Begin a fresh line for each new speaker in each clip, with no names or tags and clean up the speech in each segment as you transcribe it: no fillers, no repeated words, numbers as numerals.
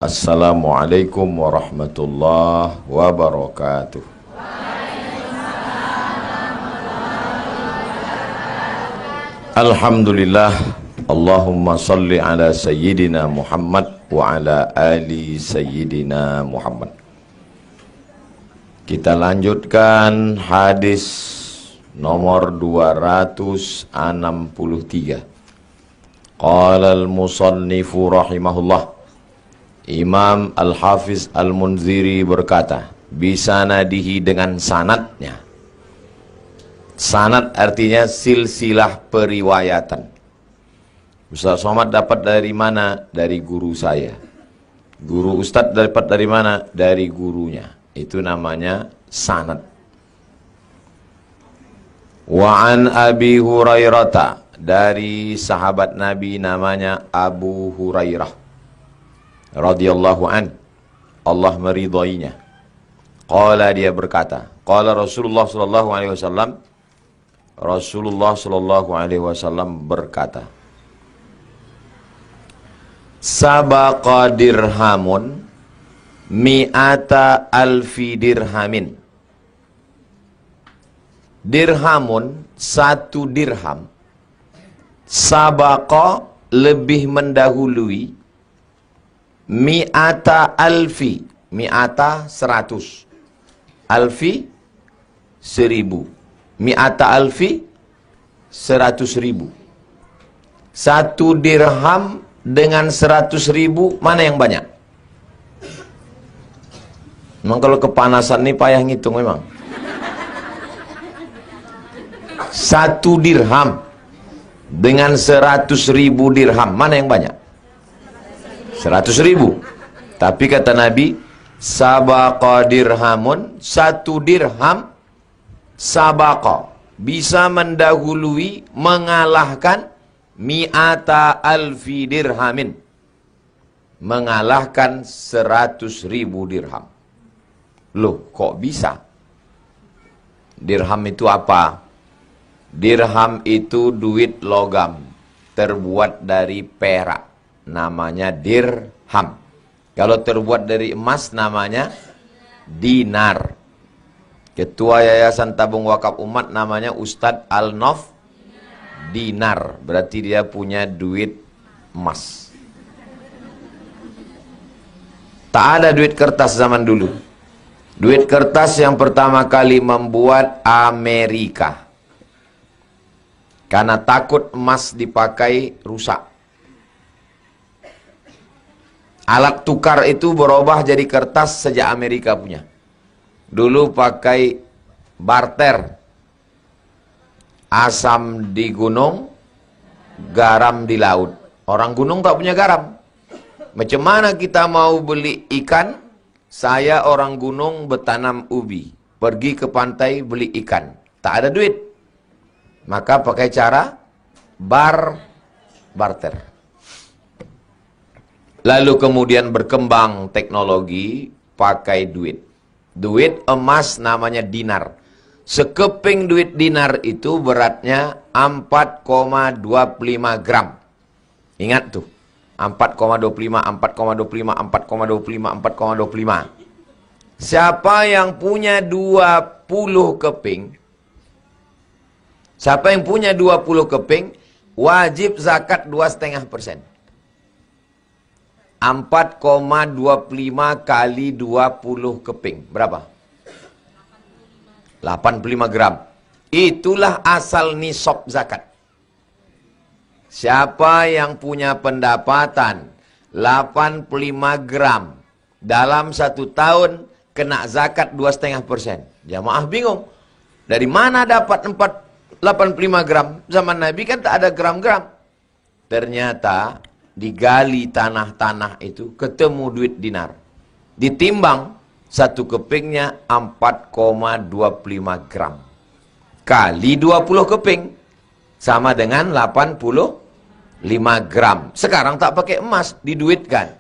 Assalamualaikum warahmatullahi wabarakatuh. Alhamdulillah, Allahumma salli ala Sayyidina Muhammad wa ala ali Sayyidina Muhammad. Kita lanjutkan hadis nomor 263. Qala al-musannifu rahimahullah, Imam Al-Hafiz Al-Munziri berkata, bisanadihi, dengan sanadnya. Sanad artinya silsilah periwayatan. Ustaz Somad dapat dari mana? Dari guru saya. Guru Ustaz dapat dari mana? Dari gurunya. Itu namanya sanad. Wa an Abi Hurairah, dari sahabat Nabi namanya Abu Hurairah radhiyallahu an, Allah meridhoinya. Qala, dia berkata, qala Rasulullah sallallahu alaihi wasallam, Rasulullah sallallahu alaihi wasallam berkata, sabaqa dirhamun mi'ata alfi dirhamin. Dirhamun, satu dirham. Sabaqa, lebih mendahului. Mi'ata alfi, mi'ata 100, alfi 1000, mi'ata alfi 100.000. Satu dirham dengan 100.000, mana yang banyak? Memang kalau kepanasan nih payah ngitung memang. Satu dirham dengan 100.000 dirham, mana yang banyak? 100.000. Tapi kata Nabi, sabaqa dirhamun, satu dirham, sabaqa, bisa mendahului, mengalahkan mi'ata alfi dirhamin, mengalahkan 100.000 dirham. Loh, kok bisa? Dirham itu apa? Dirham itu duit logam, terbuat dari perak, namanya dirham. Kalau terbuat dari emas namanya dinar. Ketua Yayasan Tabung Wakaf Umat namanya Ustadz Al-Nof Dinar, berarti dia punya duit emas. Tak ada duit kertas zaman dulu. Duit kertas yang pertama kali membuat Amerika, karena takut emas dipakai rusak. Alat tukar itu berubah jadi kertas sejak Amerika punya. Dulu pakai barter. Asam di gunung, garam di laut. Orang gunung tak punya garam. Macam mana kita mau beli ikan? Saya orang gunung bertanam ubi. Pergi ke pantai beli ikan. Tak ada duit. Maka pakai cara barter. Lalu kemudian berkembang teknologi pakai duit. Duit emas namanya dinar. Sekeping duit dinar itu beratnya 4,25 gram. Ingat tuh. 4,25, 4,25, 4,25, 4,25. Siapa yang punya 20 keping? Siapa yang punya 20 keping? Wajib zakat 2,5%. 4,25 kali 20 keping. Berapa? 85 gram. Itulah asal nisab zakat. Siapa yang punya pendapatan 85 gram dalam 1 tahun, kena zakat 2,5%. Jamaah bingung. Dari mana dapat 85 gram? Zaman Nabi kan tak ada gram-gram. Ternyata digali tanah-tanah itu, ketemu duit dinar. Ditimbang, satu kepingnya 4,25 gram. Kali 20 keping, sama dengan 85 gram. Sekarang tak pakai emas, diduitkan.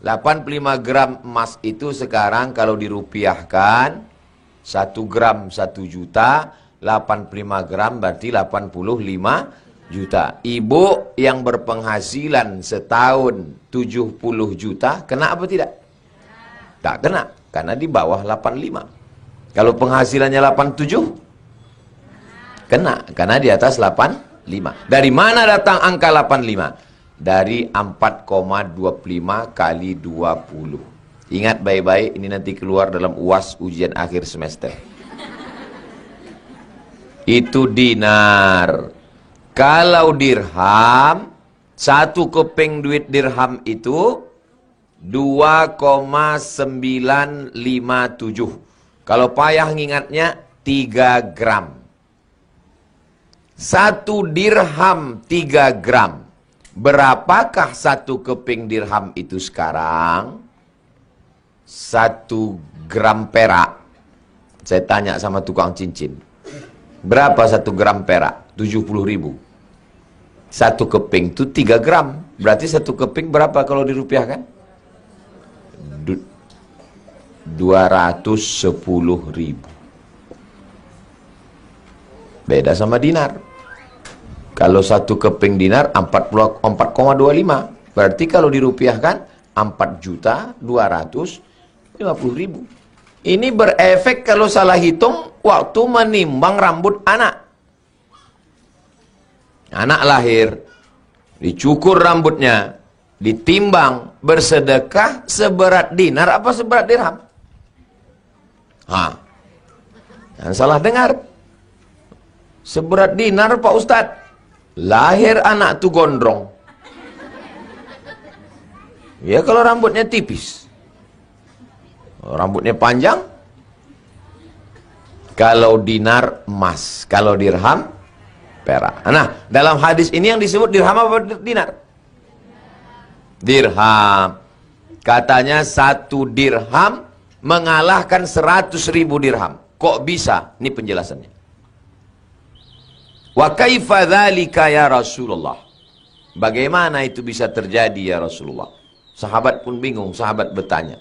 85 gram emas itu sekarang kalau dirupiahkan, 1 gram 1 juta, 85 gram berarti 85 juta. Ibu yang berpenghasilan setahun 70 juta, kena apa tidak? Tak kena, karena di bawah 85. Kalau penghasilannya 87, kena, karena di atas 85. Dari mana datang angka 85? Dari 4,25 kali 20. Ingat baik-baik, ini nanti keluar dalam UAS ujian akhir semester. Itu dinar. Kalau dirham, satu keping duit dirham itu 2,957. Kalau payah ngingatnya 3 gram. Satu dirham 3 gram. Berapakah satu keping dirham itu sekarang? 1 gram perak. Saya tanya sama tukang cincin. Berapa 1 gram perak? 70.000. Satu keping itu 3 gram. Berarti satu keping berapa kalau dirupiahkan? 210.000. Beda sama dinar. Kalau satu keping dinar 4,25. Berarti kalau dirupiahkan 4.250.000. Ini berefek kalau salah hitung waktu menimbang rambut anak. Anak lahir, dicukur rambutnya, ditimbang, bersedekah seberat dinar apa seberat dirham? Jangan salah dengar. Seberat dinar Pak Ustadz. Lahir anak tuh gondrong. Ya kalau rambutnya tipis. Rambutnya panjang. Kalau dinar emas. Kalau dirham perak. Nah, dalam hadis ini yang disebut dirham apa dinar? Dirham. Katanya 1 dirham mengalahkan 100.000 dirham. Kok bisa? Ini penjelasannya. Wa kaifa dzalika ya Rasulullah? Bagaimana itu bisa terjadi ya Rasulullah? Sahabat pun bingung, sahabat bertanya.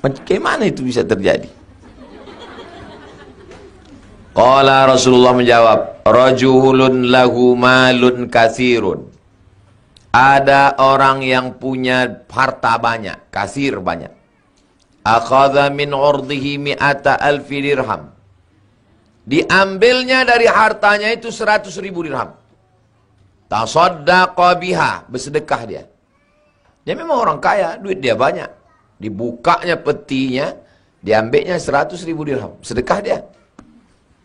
Bagaimana itu bisa terjadi? Qala Rasulullah menjawab, rajulun lahu malun katsirun. Ada orang yang punya harta banyak, kasir banyak. Akhadha min urdihi mi'ata alfi dirham. Diambilnya dari hartanya itu 100.000 dirham. Tasaddaqa biha, bersedekah dia. Dia memang orang kaya, duit dia banyak. Dibukanya petinya, diambilnya 100.000 dirham. Sedekah dia.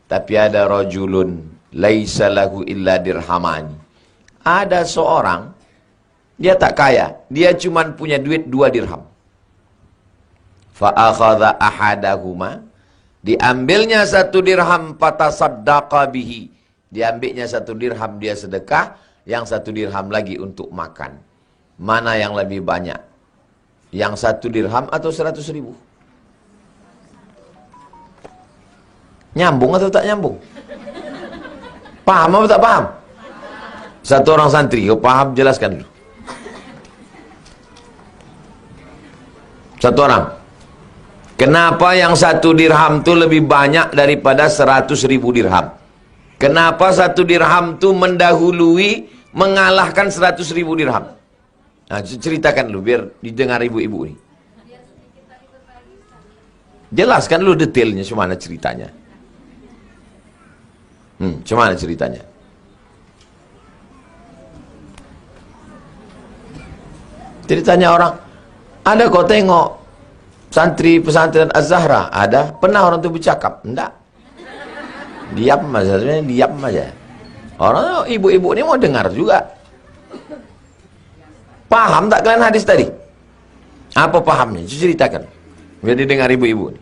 Tapi ada rajulun laisa lahu illa dirhamani. Ada seorang, dia tak kaya, dia cuma punya duit 2 dirham. Fa'akhadha ahadahuma, diambilnya 1 dirham, fatasaddaqa bihi, diambilnya 1 dirham dia sedekah, yang 1 dirham lagi untuk makan. Mana yang lebih banyak? Yang 1 dirham atau 100.000? Nyambung atau tak nyambung? Paham atau tak paham? Satu orang santri, kau paham jelaskan dulu. Satu orang. Kenapa yang 1 dirham itu lebih banyak daripada 100.000 dirham? Kenapa 1 dirham itu mendahului, mengalahkan 100.000 dirham? Nah, ceritakan dulu biar didengar ibu-ibu ini. Jelaskan dulu detailnya, cemana ceritanya. Cemana ceritanya? Ceritanya orang, ada kau tengok santri pesantren Az-Zahra, ada. Pernah orang itu bercakap? Enggak. Diam aja, diam aja. Orang ibu-ibu ini mau dengar juga. Paham tak kalian hadis tadi? Apa pahamnya? Ceritakan. Biar didengar ibu-ibu.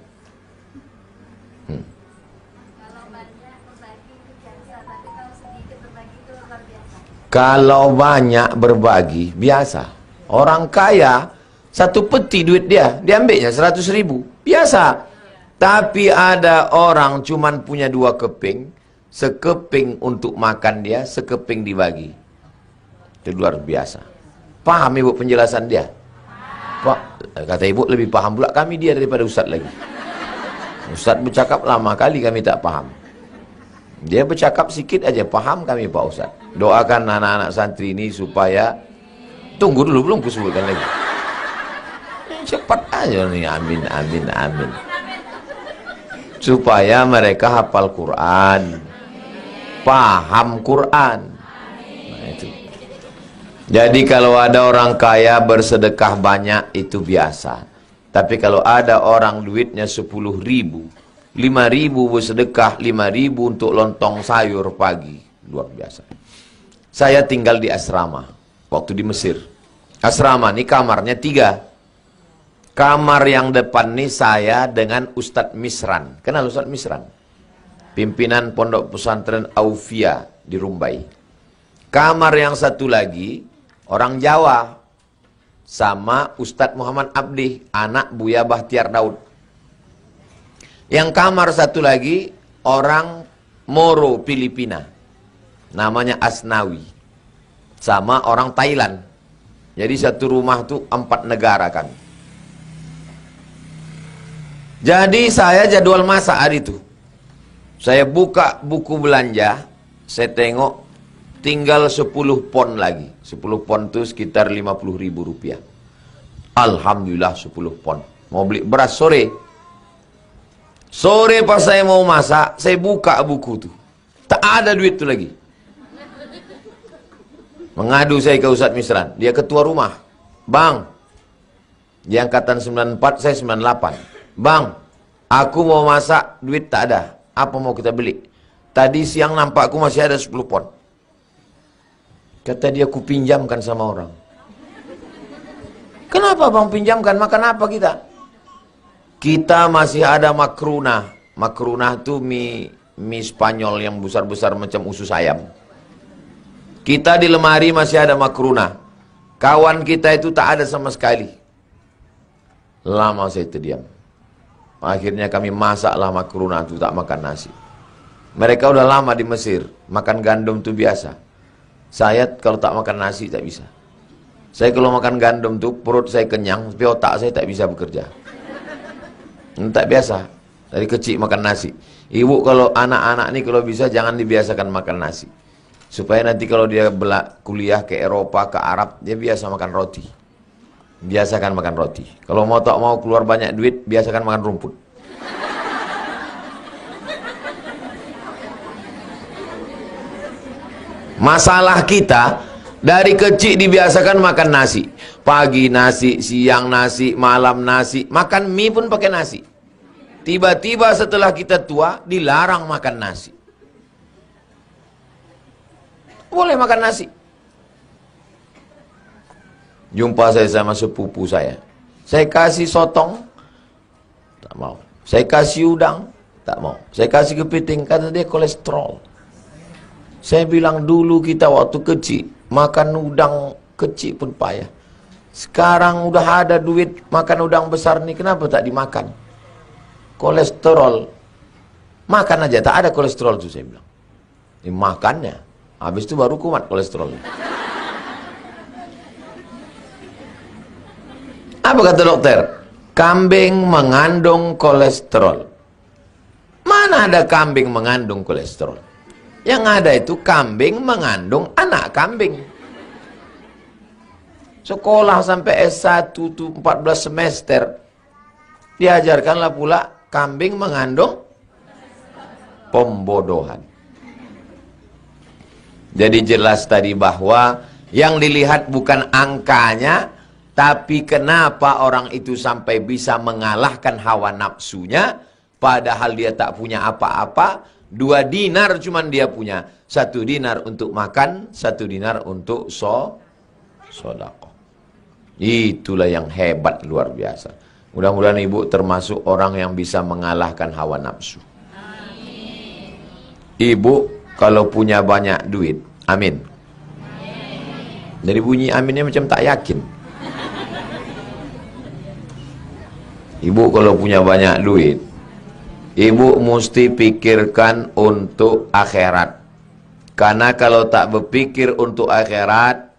Kalau banyak berbagi, biasa. Orang kaya, 1 peti duit dia, diambilnya 100.000. Biasa. Tapi ada orang cuman punya 2 keping, sekeping untuk makan dia, sekeping dibagi. Itu luar biasa. Paham ibu penjelasan dia? Pak, kata ibu lebih paham pula kami dia daripada Ustaz lagi. Ustaz bercakap lama kali kami tak paham. Dia bercakap sikit aja, paham kami Pak Ustaz. Doakan anak-anak santri ini supaya, tunggu dulu, belum kusebutkan lagi. Cepat aja nih, amin, amin, amin. Supaya mereka hafal Quran, paham Quran. Nah, itu. Jadi kalau ada orang kaya bersedekah banyak itu biasa. Tapi kalau ada orang duitnya 10.000, 5.000 bersedekah, 5.000 untuk lontong sayur pagi, luar biasa. Saya tinggal di asrama waktu di Mesir. Asrama ini kamarnya 3. Kamar yang depan nih saya dengan Ustadz Misran. Kenal Ustadz Misran? Pimpinan Pondok Pesantren Aufia di Rumbai. Kamar yang satu lagi orang Jawa sama Ustadz Muhammad Abdi, anak Buya Bahtiar Daud. Yang kamar satu lagi orang Moro Filipina, namanya Asnawi, sama orang Thailand. Jadi satu rumah tuh 4 negara kan. Jadi saya jadwal masak hari itu. Saya buka buku belanja, saya tengok tinggal 10 pon lagi. 10 pon itu sekitar 50.000 rupiah. Alhamdulillah 10 pon. Mau beli beras sore. Sore pas saya mau masak, saya buka buku tuh. Tak ada duit tuh lagi. Mengadu saya ke Ustadz Misran. Dia ketua rumah. Bang, dia angkatan 94, saya 98. Bang, aku mau masak, duit tak ada. Apa mau kita beli? Tadi siang nampak aku masih ada 10 pon. Kata dia, aku pinjamkan sama orang. Kenapa bang pinjamkan? Makan apa kita? Kita masih ada makruna. Makruna itu mie Spanyol yang besar-besar macam usus ayam. Kita di lemari masih ada makruna. Kawan kita itu tak ada sama sekali. Lama saya terdiam. Akhirnya kami masaklah makruna itu, tak makan nasi. Mereka udah lama di Mesir, makan gandum itu biasa. Saya kalau tak makan nasi tak bisa. Saya kalau makan gandum tuh perut saya kenyang, tapi otak saya tak bisa bekerja. Tak biasa. Dari kecil makan nasi. Ibu kalau anak-anak ini kalau bisa jangan dibiasakan makan nasi. Supaya nanti kalau dia kuliah ke Eropa, ke Arab, dia biasa makan roti. Biasakan makan roti. Kalau mau tak mau keluar banyak duit, biasakan makan rumput. Masalah kita, dari kecil dibiasakan makan nasi. Pagi nasi, siang nasi, malam nasi. Makan mie pun pakai nasi. Tiba-tiba setelah kita tua, dilarang makan nasi. Boleh makan nasi. Jumpa saya sama sepupu saya. Saya kasih sotong, tak mau. Saya kasih udang, tak mau. Saya kasih kepiting, kata dia kolesterol. Saya bilang dulu kita waktu kecil, makan udang kecil pun payah. Sekarang udah ada duit, makan udang besar nih, kenapa tak dimakan? Kolesterol. Makan aja, tak ada kolesterol tuh saya bilang. Ini makannya, habis itu baru kumat kolesterol. Apa kata dokter? Kambing mengandung kolesterol. Mana ada kambing mengandung kolesterol? Yang ada itu kambing mengandung anak kambing. Sekolah sampai S1 tuh 14 semester. Diajarkanlah pula kambing mengandung pembodohan. Jadi jelas tadi bahwa yang dilihat bukan angkanya, tapi kenapa orang itu sampai bisa mengalahkan hawa nafsunya, padahal dia tak punya apa-apa. 2 dinar cuman dia punya. 1 dinar untuk makan, 1 dinar untuk sedekah. Itulah yang hebat, luar biasa. Mudah-mudahan ibu termasuk orang yang bisa mengalahkan hawa nafsu. Amin. Ibu kalau punya banyak duit, amin. Dari bunyi aminnya macam tak yakin. Ibu kalau punya banyak duit, ibu mesti pikirkan untuk akhirat. Karena kalau tak berpikir untuk akhirat,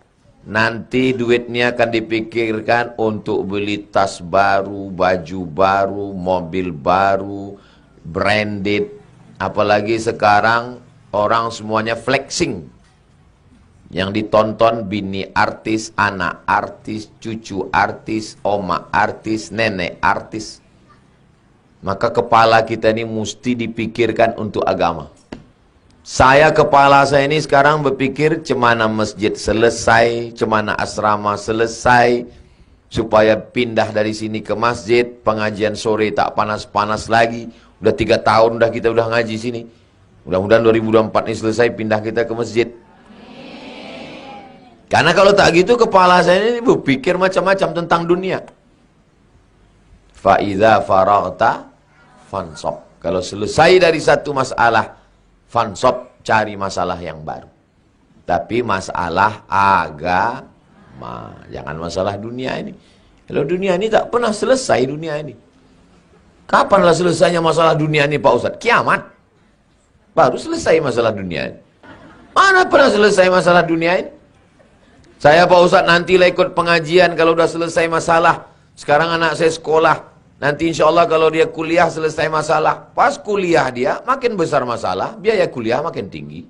nanti duitnya akan dipikirkan untuk beli tas baru, baju baru, mobil baru, branded. Apalagi sekarang orang semuanya flexing. Yang ditonton bini artis, anak artis, cucu artis, oma artis, nenek artis. Maka kepala kita ini mesti dipikirkan untuk agama. Kepala saya ini sekarang berpikir cemana masjid selesai, cemana asrama selesai, supaya pindah dari sini ke masjid, pengajian sore tak panas-panas lagi. Udah 3 tahun dah kita udah ngaji sini. Mudah-mudahan 2024 ini selesai, pindah kita ke masjid. Karena kalau tak gitu kepala saya ini berpikir macam-macam tentang dunia. Fa'idha faraghta fansob. Kalau selesai dari satu masalah, fansob, cari masalah yang baru. Tapi masalah agama, jangan masalah dunia ini. Kalau dunia ini tak pernah selesai dunia ini. Kapanlah selesainya masalah dunia ini Pak Ustadz? Kiamat. Baru selesai masalah dunia ini. Mana pernah selesai masalah dunia ini? Saya Pak Ustadz nantilah ikut pengajian kalau udah selesai masalah. Sekarang anak saya sekolah. Nanti insya Allah kalau dia kuliah selesai masalah. Pas kuliah dia makin besar masalah, biaya kuliah makin tinggi.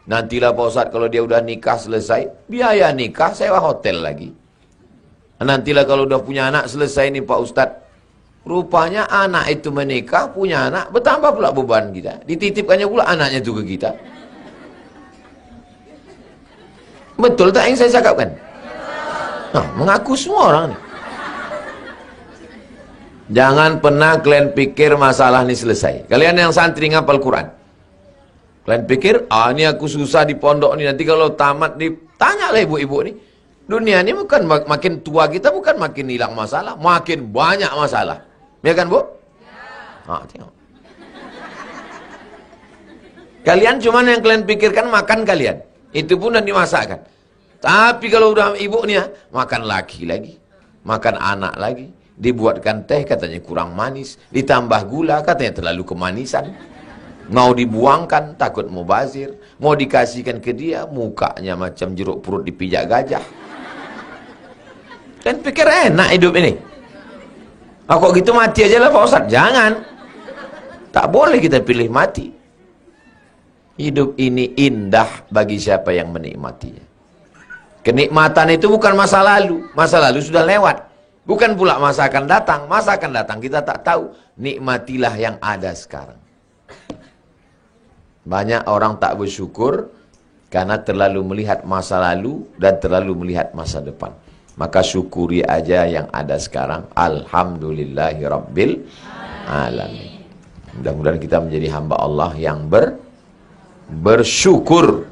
Nantilah Pak Ustadz kalau dia udah nikah selesai, biaya nikah sewa hotel lagi. Nantilah kalau udah punya anak selesai nih Pak Ustadz. Rupanya anak itu menikah, punya anak, bertambah pula beban kita. Dititipkannya pula anaknya itu ke kita. Betul tak yang saya cakapkan? Nah, mengaku semua orang nih. Jangan pernah kalian pikir masalah ini selesai. Kalian yang santri ngapal Quran. Kalian pikir, ini aku susah di pondok ini. Nanti kalau tamat, tanyalah ibu-ibu nih. Dunia ini bukan makin tua kita, bukan makin hilang masalah. Makin banyak masalah. Ya kan Bu? Ya. Tengok. Kalian cuman yang kalian pikirkan makan kalian. Itu pun dan dimasakkan. Tapi kalau udah ibu nih ya, makan laki lagi. Makan anak lagi. Dibuatkan teh katanya kurang manis. Ditambah gula katanya terlalu kemanisan. Mau dibuangkan takut mubazir. Mau dikasihkan ke dia mukanya macam jeruk purut dipijak gajah. Kan pikir enak hidup ini. Kok gitu mati aja lah Pak Ustadz. Jangan. Tak boleh kita pilih mati. Hidup ini indah bagi siapa yang menikmatinya. Kenikmatan itu bukan masa lalu. Masa lalu sudah lewat. Bukan pula masa akan datang. Masa akan datang kita tak tahu. Nikmatilah yang ada sekarang. Banyak orang tak bersyukur karena terlalu melihat masa lalu dan terlalu melihat masa depan. Maka syukuri aja yang ada sekarang. Alhamdulillahirabbil alamin. Mudah-mudahan kita menjadi hamba Allah yang bersyukur.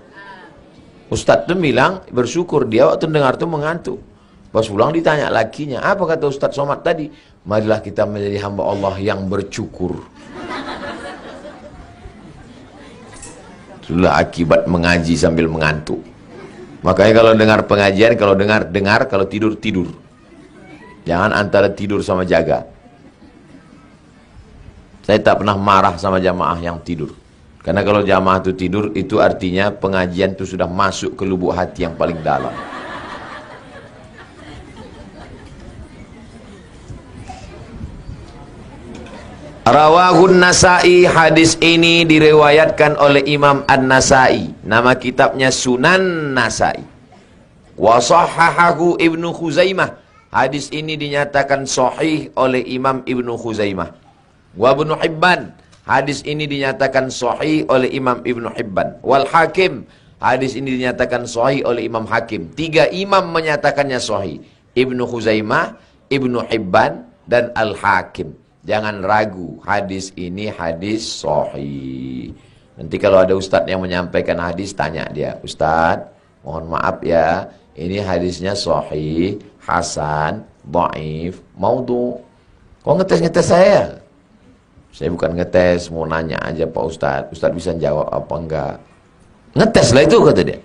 Ustadz tu bilang bersyukur. Dia waktu dengar tu mengantuk. Pas pulang ditanya lakinya, apa kata Ustadz Somad tadi? Marilah kita menjadi hamba Allah yang bersyukur. Itulah akibat mengaji sambil mengantuk. Makanya kalau dengar pengajian, kalau dengar, kalau tidur. Jangan antara tidur sama jaga. Saya tak pernah marah sama jamaah yang tidur. Karena kalau jamaah itu tidur, itu artinya pengajian itu sudah masuk ke lubuk hati yang paling dalam. Rawahun Nasai, hadis ini diriwayatkan oleh Imam An-Nasai. Nama kitabnya Sunan Nasai. Wa sahhahahu Ibnu Khuzaimah. Hadis ini dinyatakan sahih oleh Imam Ibnu Khuzaimah. Wa Ibnu Hibban. Hadis ini dinyatakan sahih oleh Imam Ibnu Hibban. Wal Hakim. Hadis ini dinyatakan sahih oleh Imam Hakim. 3 imam menyatakannya sahih. Ibnu Khuzaimah, Ibnu Hibban, dan Al Hakim. Jangan ragu, hadis ini hadis sahih. Nanti kalau ada ustadz yang menyampaikan hadis, tanya dia, Ustadz, mohon maaf ya, ini hadisnya sahih, hasan, dhaif, maudhu. Kok ngetes-ngetes saya? Saya bukan ngetes, mau nanya aja Pak Ustadz. Ustadz bisa jawab apa enggak? Ngetes lah itu kata dia.